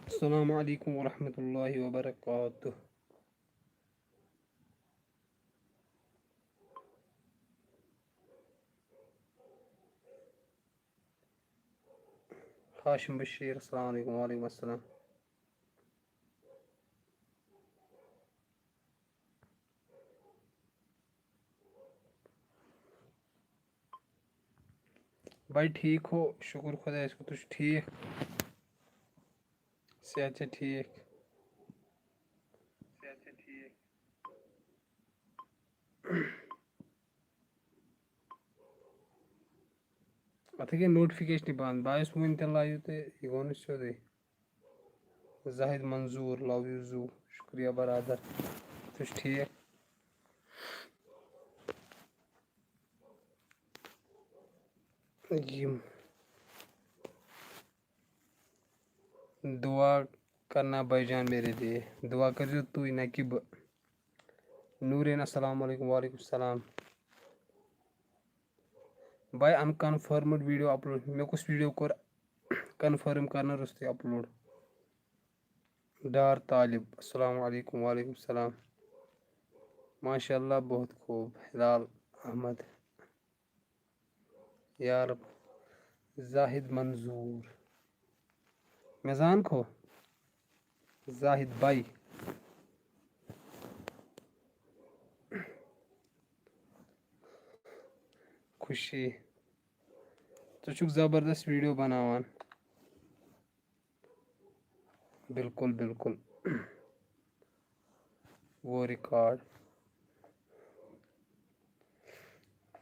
السلام علیکم ورحمۃ اللہ وبرکاتہ. ہاشم بشیر السلام علیکم. وعلیکم السلام. بھائی ٹھیک ہو؟ شکر خدا اس کو. تُہۍ چھِو ٹھیک؟ صحت چھا ٹھیک؟ اتھ گٔے نوٹفکیشن بند. بہٕ آیس وُنۍ تہِ لایو تہٕ یہِ گوٚو نہٕ سیوٚدُے. زاہد منظور لو یوٗ زوٗ. شُکریہ برادر. تُہۍ چھِو ٹھیک؟ یِم دعا کرنا بھائی جان میرے لیے. دعا کٔرزیٚو تُہۍ نہ کہِ بہٕ. نوٗرین السلام علیکم. وعلیکم السلام. بھائی ان کنفٔرمٕڈ ویٖڈیو اپلوڈ. مےٚ کُس ویٖڈیو کوٚر کنفٔرم کرنہٕ روٚستُے اپلوڈ؟ ڈار طالب السلام علیکم. وعلیکم السلام. ماشاء اللہ بہت خوب. ہلال احمد یار زاہد منظور میزان کھو زاہد بائی. خوشی ژٕ چھُکھ زبردست ویٖڈیو بناوان. بالکل بالکل. وہ ریکارڈ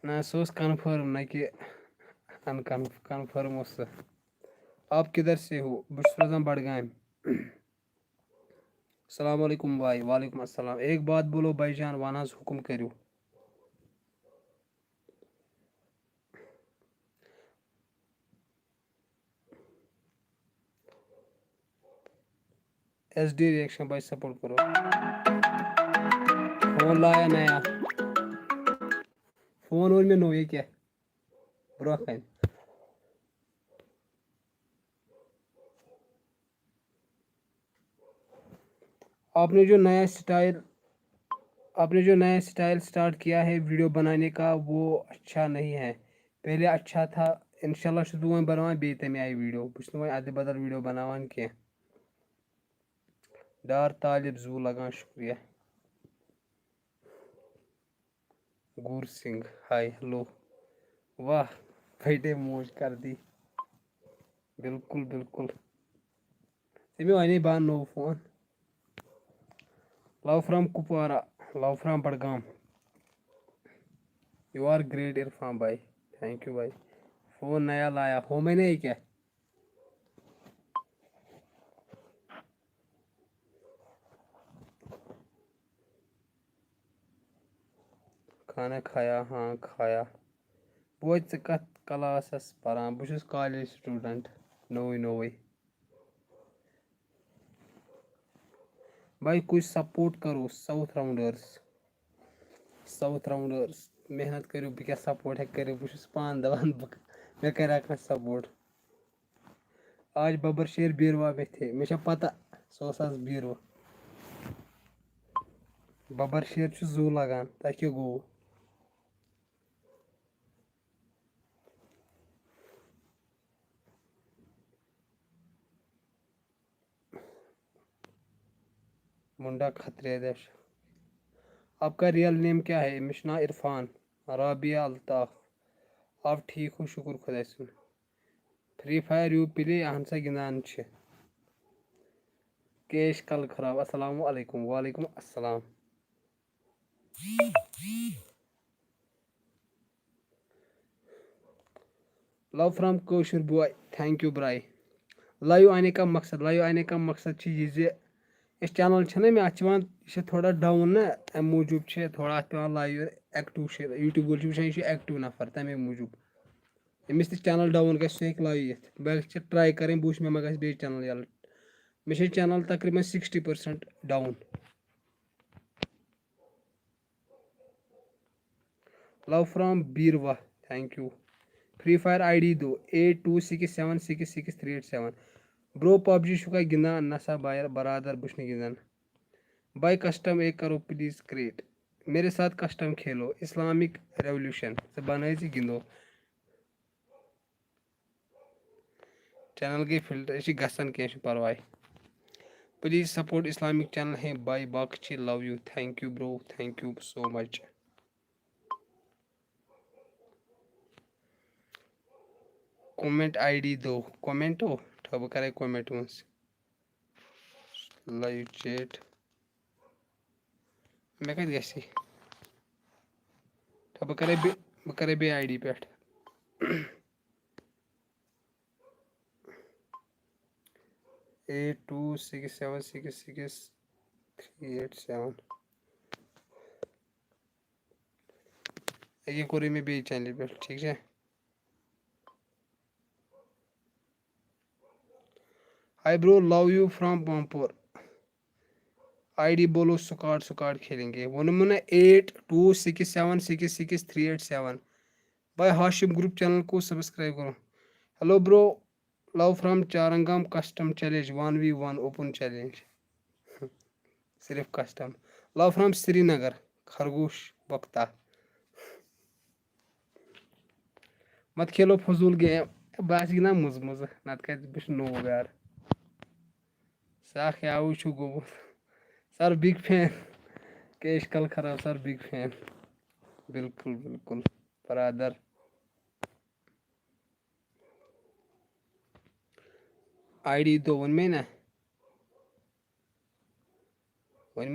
نہ سُہ اوس کنفٔرم نہ کہِ ان کنفٔرم اوس سُہ. آپ کدھر سے ہو؟ بہٕ چھُس روزان بڈگامہِ. السلام علیکم بھائی. وعلیکم السلام. ایک بات بولو بھائی جان. وَن حظ حُکُم کٔرِو. ایس ڈی ریئیکشن بھائی سپورٹ کرو. فون لایا نیا. فون اوٚن مےٚ نوٚو. یہِ کیٛاہ برٛونٛہہ کَنہِ. آپ نے جو نیا اسٹائل اسٹارٹ کیا ہے ویڈیو بنانے کا وہ اچھا نہیں ہے. پہلے اچھا تھا. انشاء اللہ چھُس بہٕ وۄنۍ بناوان بیٚیہِ تَمہِ آیہِ ویٖڈیو. بہٕ چھُس نہٕ وۄنۍ اَدٕ بدل ویٖڈیو بناوان کینٛہہ. ڈار طالب زوٗ لگان. شُکریہ. گور سنگھ ہائی ہیلو. واہ پھٹے موج کر دی. بالکل بالکل. ژےٚ مےٚ وَنے بہٕ اَنہٕ نوٚو phone. Love from Kupwara. Love from Budgam. You are great Irfan بھائی. تھینک یو بھائی. فون نیا لایا. ہو میں نے یہ کیا کھانا کھایا؟ ہاں کھایا. بوے ژٕ کتھ کلاسس پران؟ بہٕ چھُس کالیج سٹوٗڈنٹ. نوٚوُے. بھائی کچھ سپورٹ کرو ساؤتھ راؤنڈٲرٕس. محنت کٔرِو. بہٕ کیٛاہ سپورٹ ہٮ۪کہٕ کٔرِتھ؟ بہٕ چھُس پانہٕ دپان مےٚ کرِ کانٛہہ سپورٹ. آج ببر شیر بیٖروا مےٚ تھے. مےٚ چھےٚ پتہ سُہ اوس آز بیٖروا. ببر شیر چھُ زوٗ لگان. تۄہہِ کیٛاہ گوٚوُ؟ منڈا کھترے دش. آپ کا ریئل نیم کیا ہے؟ مےٚ چھُ ناو عرفان. رابعہ الطاف. آپ ٹھیک ہو؟ شکر خۄدایہِ سُن. فری فایر یوٗ پلے اہن سا گِنٛدان چھِ. کیش کل خراب. السلام علیکم. وعلیکم السلام. لو فرام کٲشُر بوے. Thank you براے. لایو آنے کا مقصد چھُ یہِ زِ یۄس چینل چھےٚ نہ مےٚ اَتھ چھِ یِوان یہِ چھِ تھوڑا ڈاوُن نا اَمہِ موٗجوٗب چھِ تھوڑا اَتھ پیٚوان لایو ایکٹِو چھِ یوٗٹیوٗب وٲلۍ چھِ وٕچھان یہِ چھُ ایکٹِو نفر تَمے موٗجوٗب. أمِس تہِ چَنَل ڈاوُن گژھِ سُہ ہیٚکہِ لایِو یِتھ بہٕ چھِ ٹرٛاے کَرٕنۍ بہٕ وٕچھِ مےٚ ما گژھِ بیٚیہِ چَنَل یَلہٕ مےٚ چھِ چَنَل تقریٖباً 60% down love from Beerwah thank you free fire I D دو 8267666387 برو پب جی چھُکھا گِنٛدان نسا برادر بہٕ چھُس نہٕ گِنٛدان بائی کسٹم ایک کرو پلیز کریٹ میرے ساتھ کسٹم کھیلو اسلامک ریولیوشن ژٕ بنٲے ژٕ گِنٛدو چینل گٔے فلٹر یہِ چھِ گژھان کینٛہہ چھُنہٕ پرواے پلیز سپورٹ اسلامک چینل ہے بائی باقچی love you thank you bro thank you so much comment I D دو کومنٹو اٹھا بہٕ کرے کومنٹ وٲنٛسہِ لایو چیٹ مےٚ کتہِ گژھِ بہٕ کرے بیٚیہِ آی ڈی پٮ۪ٹھ 8267666387 یہِ کوٚرُے مےٚ بیٚیہِ چینلہِ پٮ۪ٹھ ٹھیٖک چھا hi bro love you from Pampore I D بولو سکاٹ کھیلیں گے ووٚنمو نا 8267666387 بھائی ہاشم گروپ چینل کو سبسکرائب کرو hello bro love from Charangam custom challenge 1v1 open challenge صرف custom love from Srinagar خرگوش بکتا مت کھیلو فضول گیم بہٕ آسہٕ گِنٛدان مٕزٕ نتہٕ کتہِ بہٕ چھُس نوٚو یارٕ سکھ یاوُے چھُ گوٚمُت سر بِگ فین کیش کل خراب سر بِگ فین بالکل بالکل برادر آئی ڈی دو ؤنۍ مے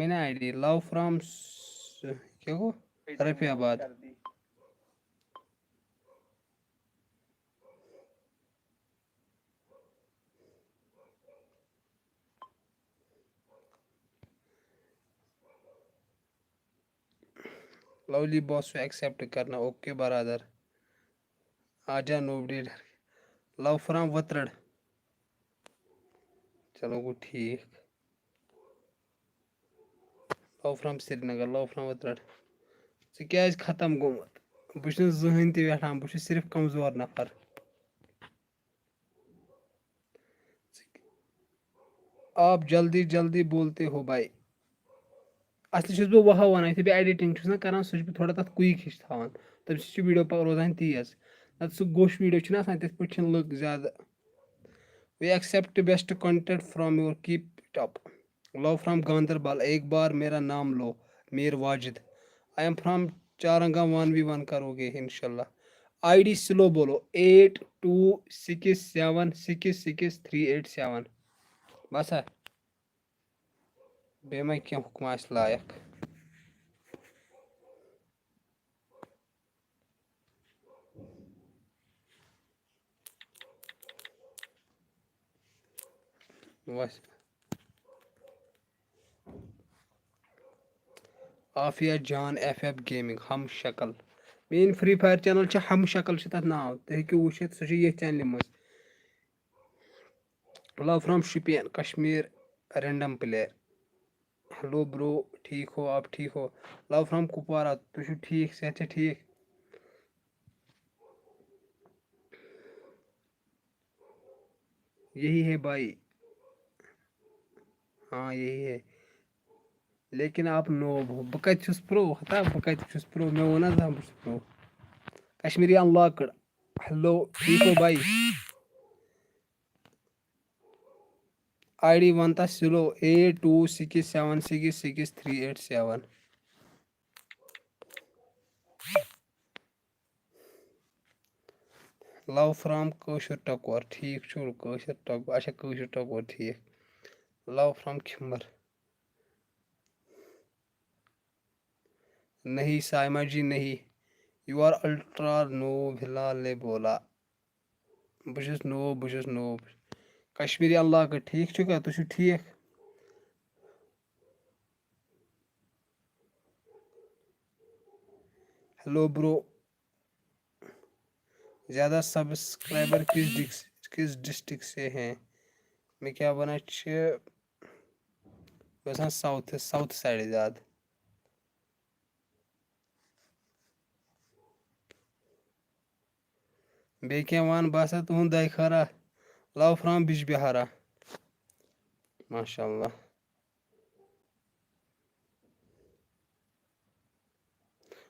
نا آئی ڈی لو فرام کیٛاہ گوٚو رفیع آباد لولی باس کو ایکسیپٹ کرنا اوکے برادر آجا نوبڈی لو فرام وترڑ چلو گوٚو ٹھیٖک love from Srinagar love from Watrar ژٕ کیٛازِ ختم گوٚمُت بہٕ چھُس نہٕ زٕہٕنۍ تہِ ویٹھان بہٕ چھُس صرف کمزور نفر آپ جلدی جلدی بولتے ہو بھائی اصلی چھُس بہٕ وہو ونان یُتھُے بہٕ ایڈِٹِنٛگ چھُس نا کران سُہ چھُس بہٕ تھوڑا تتھ کُیِک ہِش تھاوان تمہِ سۭتۍ چھُ ویٖڈیو روزان تیز نتہٕ سُہ گوٚش ویٖڈیو چھُنہ آسان تِتھ پٲٹھۍ چھِنہٕ لُکھ زیادٕ we accept best content from your keep it up love from Ganderbal ایک بار میرا نام love Mir Wajid I am from Charangam 1v1 کرو گے انشاء اللہ آئی ڈی سلو بولو 8267666387 بس بیٚیہِ ما کینٛہہ حُکم آسہِ لایق عافیہ جان ایف ایف گیمنگ ہم شکل میٲنۍ فری فایر چینل چھِ ہم شکل چھِ تتھ ناو تُہۍ ہیٚکِو وٕچھِتھ سُہ چھِ ییٚتھۍ چینلہِ منٛز love from Shopian Kashmir random player hello bro ٹھیک ہو آپ ٹھیک ہو لو فرام کپوارہ تُہۍ چھِو ٹھیک صحت چھا ٹھیک یہی ہے بھائی ہاں یہی ہے لیکن آپ نوب ہو بہٕ کتہِ چھُس پرو ہتا بہٕ کتہِ چھُس پرو مےٚ ووٚن حظ بہٕ چھُس پرو کشمیٖری انلاکٕڈ ہیلو ٹھیک ہو بھائی I D ونتا slow 8267666387 love from کٲشُر ٹکور ٹھیک چھُ کٲشُر ٹکور اچھا کٲشُر ٹکور ٹھیک لو فرام کھمر نہیں سائمہ جی نہیں یو آر الٹرا نوب ہلال نے بولا بہٕ چھُس نوب کشمیٖری انلاکٕڈ ٹھیک چھُکھا تُہۍ چھِو ٹھیک ہیلو برو زیادہ سبسکرائبر کس ڈسٹرکٹ سے ہیں میں کیا ونان بسان ساؤتھ سائڈ زیادہ بیٚیہِ کینٛہہ وَن بہٕ ہسا تُہُنٛد دۄیہِ خٲرا لو فرام بِجبِہارا ماشاء اللہ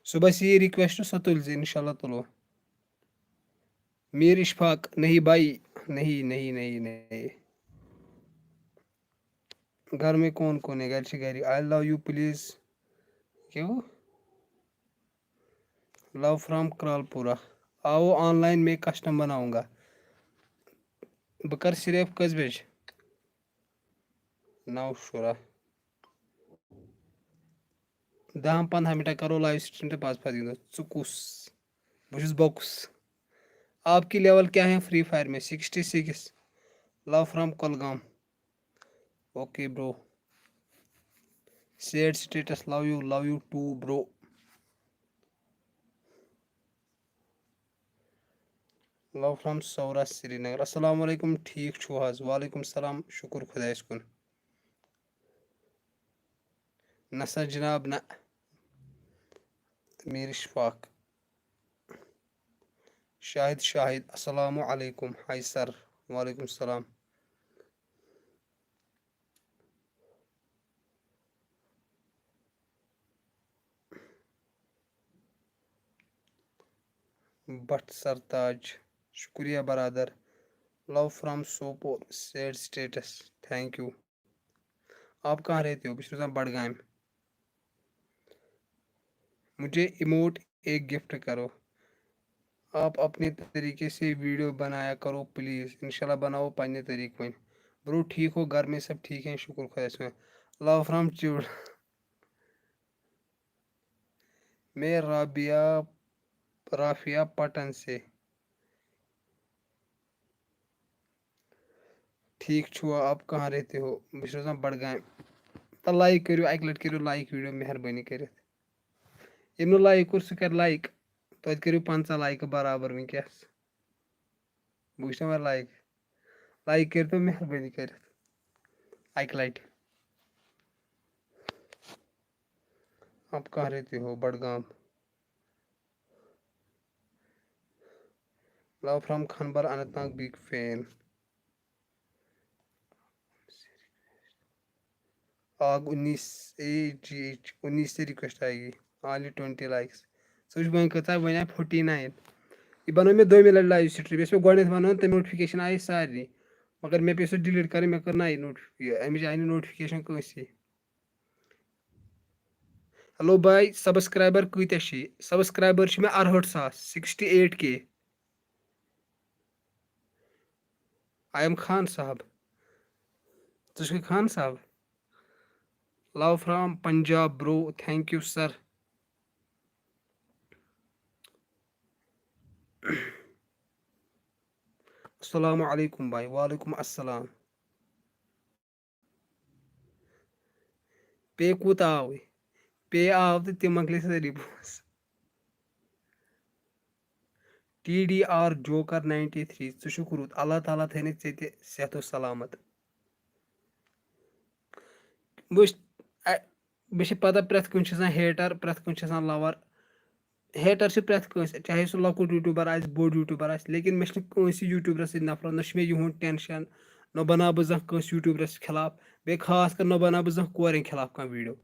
صُبحس یی رِکویسٹ سۄ تُلۍ زِ اِنشاء اللہ تُلو میر اشفاق نہیں بھائی نہیں گھر میں کون ہے گھر سے گھر آئی لو یو پلیز کیوں لو فرام کرال پورہ آؤ آن لائن میں کسٹم بناؤں گا بہٕ کر صرف کٔژِ بجہِ 9:15 10-15 منٹ کرو لائیو سٹریم تہٕ پتہٕ گِنٛدو ژٕ کُس بہٕ چھُس بۄکُس آپ کی لیول کیا ہے فری فائر میں 66 love from Kulgam okay bro sad status love you too bro love from سورا سری نگر السلام علیکم ٹھیک چھو حظ وعلیکم السلام شکر خدایس کُن نسا جناب نہ میر اشفاق شاہد السلام علیکم ہائی سر وعلیکم السلام بٹ سرتاج شکریہ brother love from Sopore sad status thank you آپ کہاں رہتے ہو بہٕ چھُس روزان بڈگامہِ مجھے ایموٹ ایک گفٹ کرو آپ اپنے طریقے سے ویڈیو بنایا کرو پلیز انشاءاللہ بناؤ پننے طریقے میں برو ٹھیک ہو گھر میں سب ٹھیک ہیں شکر خدا میں لو فرام چیوڑ میں رافیہ پٹن سے ٹھیک چھوا آپ کہاں رہتے ہو بہٕ چھُس روزان بڈگامہِ تہٕ لایک کٔرِو اکہِ لٹہِ کٔرِو لایک ویٖڈیو مہربٲنی کٔرِتھ ییٚمۍ نہٕ لایک کوٚر سُہ کَرِ لایک توتہِ کٔرِو 15 لایکہٕ برابر وٕنکیٚس بہٕ وٕچھِ نا وۄنۍ لایک کٔرۍتو مہربٲنی کٔرِتھ اکہِ لٹہِ آپ کہاں رہتے ہو Budgam love from Khanbar Anantnag big fan آگ 19 سے ریکویسٹ آئے گی آنلی 20 لائکس سُہ چھُ وۄنۍ کۭژاہ وۄنۍ آے 49 یہِ بنٲو مےٚ دوٚیمہِ لٹہِ لایو سٹریم یۄس مےٚ گۄڈنٮ۪تھ بنٲو تَمہِ نوٹفکیشن آیہِ سارنٕے مگر مےٚ پیٚیہِ سۄ ڈِلیٖٹ کَرٕنۍ مےٚ کٔر نَیہِ اَمِچ آیہِ نہٕ نوٹفکیشن کٲنٛسے ہیلو باے سبسکرایبر کۭتیاہ چھِ سبسکرایبر چھِ مےٚ 68,000 68K آئی ایم خان صاحب ژٕ چھُکھ خان صاحب لو فرام پنجاب برو تھینک یو سر السلام علیکم بھائی وعلیکم السلام پے کوٗتاہ آوٕے پے آو تہٕ تِم مۄکلے سٲری پونٛسہٕ TDR جوکر 93 ژٕ چھُکھ رُت اللہ تعالیٰ تھٲینَے ژےٚ تہِ صحت و سلامت وٕچھ مےٚ چھِ پتہ پرٛٮ۪تھ کُنہِ چھِ آسان ہیٹر پرٛٮ۪تھ کُنہِ چھِ آسان لور ہیٹر چھِ پرٛٮ۪تھ کٲنٛسہِ چاہے سُہ لۄکُٹ یوٗٹیوٗبر آسہِ بوٚڑ یوٗٹیوٗبر آسہِ لیکن مےٚ چھِنہٕ کٲنٛسہِ یوٗٹیوٗبرس سۭتۍ نفرت نہ چھُ مےٚ یِہُنٛد ٹٮ۪نشن نہ بناو بہٕ زانٛہہ کٲنٛسہِ یوٗٹیوٗبرس خٕلاف بیٚیہِ خاص کر نہ بناو بہٕ زانٛہہ کورٮ۪ن خٕلاف کانٛہہ ویٖڈیو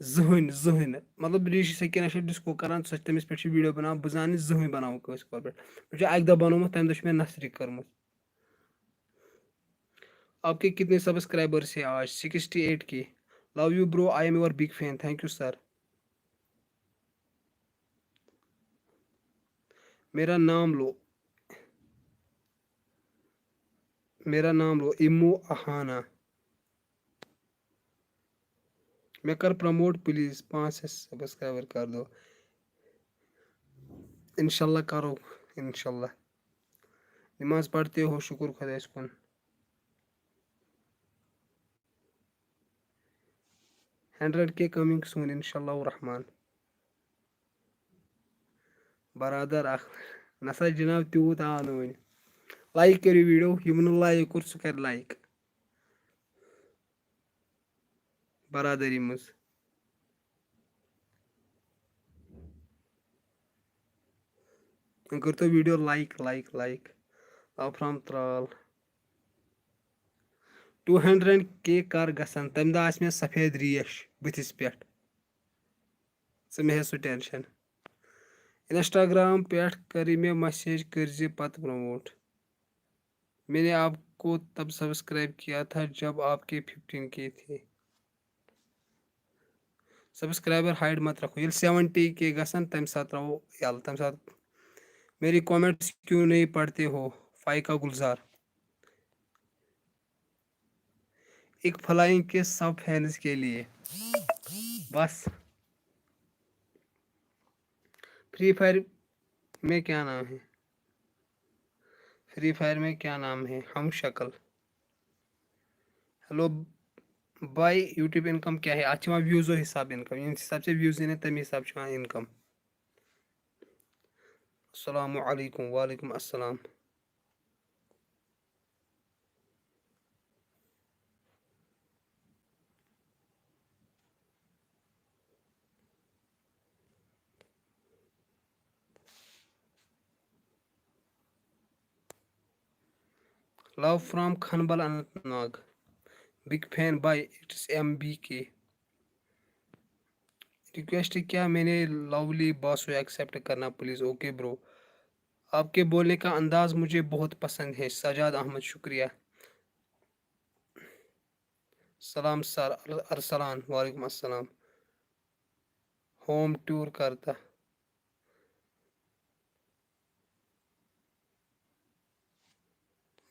زٕہٕنۍ نہٕ مطلب ریٖشی سکیٖنہ چھِ ڈِسکو کران سۄ چھِ تٔمِس پٮ۪ٹھ چھِ ویٖڈیو بناوان بہٕ زانہٕ نہٕ زٕہٕنۍ بناوُن کٲنٛسہِ کورِ پٮ۪ٹھ مےٚ چھُ اکہِ دۄہ بنومُت تمہِ دۄہ چھُ مےٚ نصری کٔرمٕژ آپ کے کتنے سبسکرائبرس ہیں آج 68K love you bro I am your big fan thank you sir میرا نام لو ایمو اہانا میں کر پروموٹ پلیز 5 سبسکرائبر کر دو انشاءاللہ کرو انشاءاللہ نماز پڑھتے ہو شکر خدایس کن 100K کمنگ سون انشاءاللہ الرحمن برادر اکھ نسا جناب تیوٗت آو نہٕ وٕنہِ لایک کٔرِو ویٖڈیو یِمن نہٕ لایک کوٚر سُہ کَرِ لایک برادٔری منٛز کٔرۍتو video like like like love from Tral 200K کر گژھن تمہِ دۄہ آسہِ مےٚ سفید ریش بٕتھِس پٮ۪ٹھ ژٕ مہ ہےٚ سُہ ٹینشن انسٹاگرام پٮ۪ٹھ کٔرِ مےٚ میسیج کٔرزِ پتہٕ پرٛموٹ میں نے آپ کو تب سبسکرائب کیا تھا جب آپ کے 15K تھے سبسکرائبر ہائڈ مت رکھو ییٚلہِ 70K گژھن تمہِ ساتہٕ ترٛاوو یَلہٕ تمہِ ساتہٕ میری کامنٹس کیوں نہیں پڑھتے ہو فائقہ گلزار ایک فلائنگ کے سب فینس کے لیے بس فری فائر میں کیا نام ہے فری فائر میں کیا نام ہے ہم شکل ہیلو بائی یوٹیوب انکم کیا ہے اتھ چھِ یِوان ویوزو حساب انکم ییٚمہِ حساب ژےٚ ویوز یِنَے تَمہِ حساب چھِ یِوان انکم السلام علیکم وعلیکم السلام love from Khanabal Anantnag big fan بائی اٹس MBK ریکویسٹ کیا میں نے لولی باسو ایکسیپٹ کرنا پلیز اوکے برو آپ کے بولنے کا انداز مجھے بہت پسند ہے سجاد احمد شکریہ سلام سر ارسلان وعلیکم السلام ہوم ٹور کرتا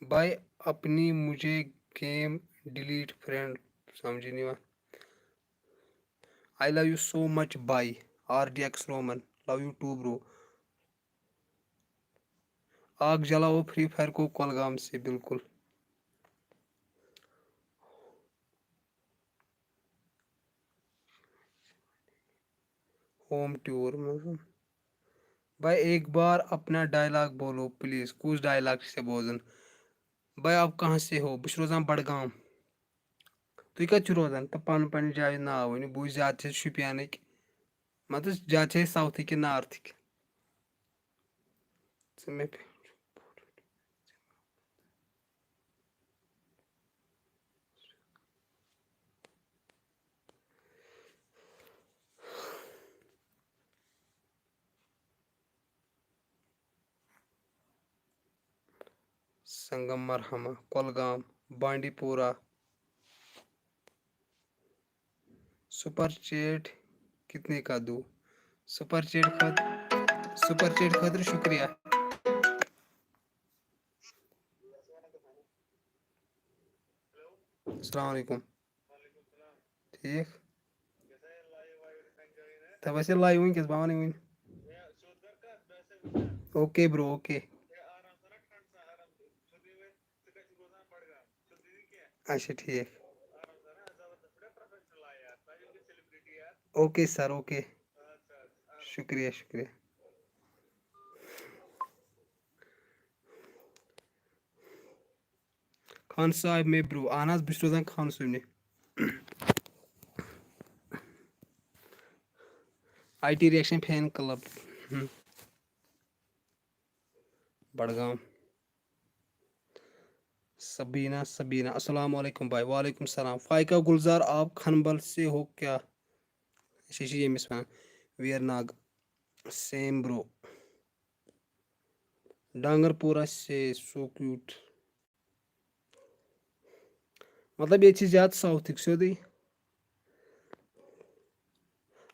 بائی اپنی مجھے گیم ڈیلیٹ فرینڈ سمجھ نہیں یِوان I love you so much bye RDX Roman love you too bro آگ جلاؤ فری فائر کو کولگام سے بالکل ہوم ٹور بھائی ایک بار اپنا ڈائلاگ بولو پلیز کس ڈائلاگ سے بوزن بھائی آپ کہاں سے ہو بہٕ چھُس روزان بڈگام تُہۍ کتہِ چھِو روزان تہٕ پنٕنۍ جایہِ ناو ؤنِو بہٕ وٕچھِ زیادٕ چھِ شُپینٕکۍ مطلب زیادٕ چھِ أسۍ ساوتھٕکۍ کِنہٕ نارتھٕکۍ ژٕ مےٚ سنگم مرحمہ کولگام بانڈی پورہ سپر چیٹ کتنے کا دوں سپر چیٹ خٲطرٕ شُکریہ السلام علیکم ٹھیٖک تۄہہِ باسے لایِو وٕنکٮ۪س بہٕ وَنٕے وٕنۍ اوکے برو اوکے اچھا ٹھیٖک اوکے سر اوکے شُکریہ شُکریہ خان صاحب مے برو اہن حظ بہٕ چھُس روزان خان صٲبنہِ IT ریشن فین کلب بڈگام سبینہ السلام علیکم بھائی وعلیکم السلام فائقہ گلزار آپ کھنبل سے ہو کیا اچھا چھِ ییٚمِس وَنان ویر ناگ سیم برو ڈانگر پورہ سے سو کیوٹ مطلب ییٚتہِ چھِ زیادٕ ساوتھٕکۍ سیوٚدُے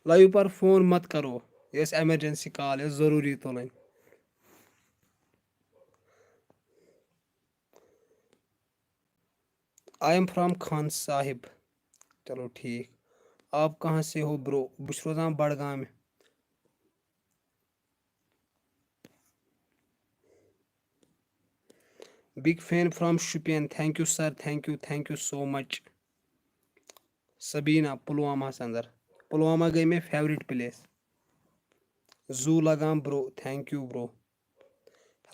لایِو پر فون مت کرو یہِ ٲس ایمرجنسی کال یہِ ٲس ضروٗری تُلٕنۍ آئی ایم فرام خان صاحب چلو ٹھیک آپ کہاں سے ہو برو بہٕ چھُس روزان بڈگامہِ big fan from Shopian thank you sir thank you so much Sabina پُلواماہس انٛدر پُلوامہ گٔے مےٚ فیورِٹ پلیس زوٗ لگام برو تھینک یوٗ برو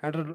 100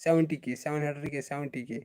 70K 700K 70K।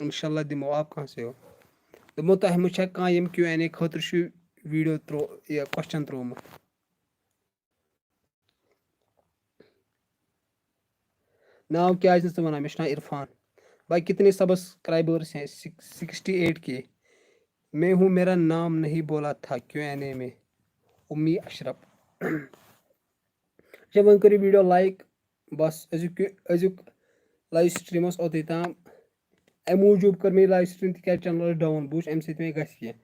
انشاءاللہ دِمو. آپ کہاں سے ہو؟ دوٚپمو تۄہہِ مہ چھا کانٛہہ ییٚمہِ Q&A خٲطرٕ چھُ ویٖڈیو یہِ کوسچن ترٛوومُت. ناو کیٛازِ نہٕ ژٕ وَنان؟ مےٚ چھُ ناو عرفان. بھائی کتنے سبسکرائبرس ہیں؟ 68K. میں ہوں، میرا نام نہیں بولا تھا Q&A میں. امی اشرف. اچھا وۄنۍ کٔرِو ویٖڈیو لایک. بس أزیُک لایو سٹریٖمَس اوٚتُے تام. اَمہِ موٗجوٗب کٔر مےٚ یہِ لایو سٹریٖم تِکیٛازِ چَنل ڈاوُن. بہٕ وٕچھ اَمہِ سۭتۍ مےٚ گژھِ کینٛہہ.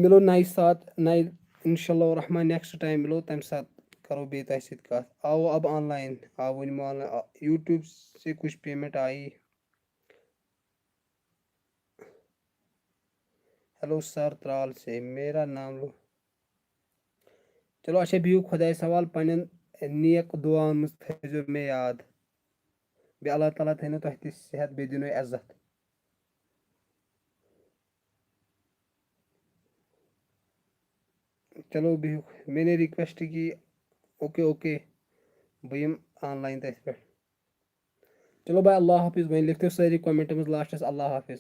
مِلو نَیہِ ساتہٕ نَیہِ اِنشاء اللہ الرحمٰن نیکسٹ ٹایم مِلو تَمہِ ساتہٕ کرو بیٚیہِ تۄہہِ سۭتۍ کَتھ. آو اب آن لائن. آو ؤنِمو آن لائن. یوٗٹیوب سے کچھ پیمنٹ آئی. ہیلو سر ترال سے میرا نام لو. چلو اچھا بِہِو خۄدایَس حوال. پنٛنٮ۪ن نیک دُعاوَن منٛز تھٲیزیو مےٚ یاد. بیٚیہِ اللہ تعالیٰ تھٲینو تۄہہِ تہِ صحت بیٚیہِ دِنو عزت. چلو بِہِو. میں نے ریکویسٹ کی. اوکے بہٕ یِمہٕ آن لایِن تٔتھۍ پٮ۪ٹھ. چلو بھائی اللہ حافظ. وۄنۍ لیکھتو سٲری کومٮ۪نٛٹَن منٛز لاسٹَس اللہ حافظ.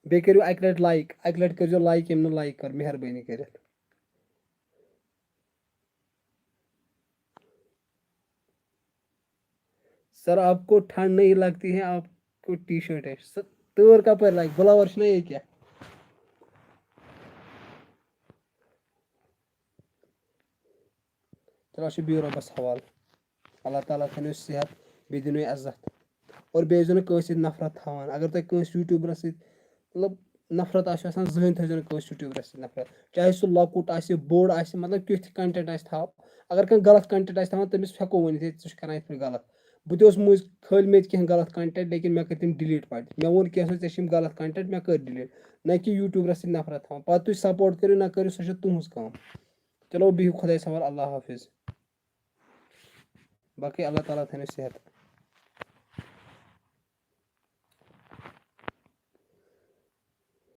بیٚیہِ کٔرِو اَکہِ لَٹہِ لایک. اَکہِ لَٹہِ کٔرۍزیو لایک ییٚمۍ نہٕ لایک کٔر مہربٲنی کٔرِتھ. سر آپ کو ٹھنڈ نہیں لگتی ہے؟ آپ کو ٹی شرٹ ہے. تۭر کَپٲرۍ لگہِ؟ بٕلاوَر چھُنہ ییٚکیٛاہ. چلو اچھا بِہِو رۄبَس حوال. اللہ تعالیٰ تھٲینو صحت بیٚیہِ دِنو عزت. اور بیٚیہِ ٲسۍزیو نہٕ کٲنٛسہِ سۭتۍ نفرت تھاوان. اگر تۄہہِ کٲنٛسہِ یوٗٹیوٗبرَس سۭتۍ مطلب نفرت آسہِ آسان زٕہٕنۍ تھٲیزیو نہٕ کٲنٛسہِ یوٗٹیوٗبرَس سۭتۍ نفرت. چاہے سُہ لۄکُٹ آسہِ بوٚڑ آسہِ مطلب کیُتھ تہِ کَنٹٮ۪نٹ آسہِ تھاو. اگر کانٛہہ غلط کَنٹٮ۪نٹ آسہِ تھاوان تٔمِس ہٮ۪کو ؤنِتھ ہے ژٕ چھُکھ کران یِتھ پٲٹھۍ غلط. بہٕ تہِ اوسُس مٔنٛزۍ کھٲلۍ مےٚ تہِ کینٛہہ غلط کَنٹٮ۪نٹ لیکن مےٚ کٔرۍ تِم ڈِلیٖٹ پَتہٕ. مےٚ ووٚن کینٛژھو ژےٚ چھِ یِم غلط کَنٹٮ۪نٹ مےٚ کٔرۍ ڈِلیٖٹ. نہ کہِ یوٗٹیوٗبرَس سۭتۍ نفرت تھاوان. پَتہٕ تُہۍ سپوٹ کٔرِو نہ کٔرِو سۄ چھِ تُہٕنٛز کٲم. چلو بِہِو خۄدایَس حوال. اللہ حافظ. باقٕے اللہ تعالیٰ تھٲینو صحت.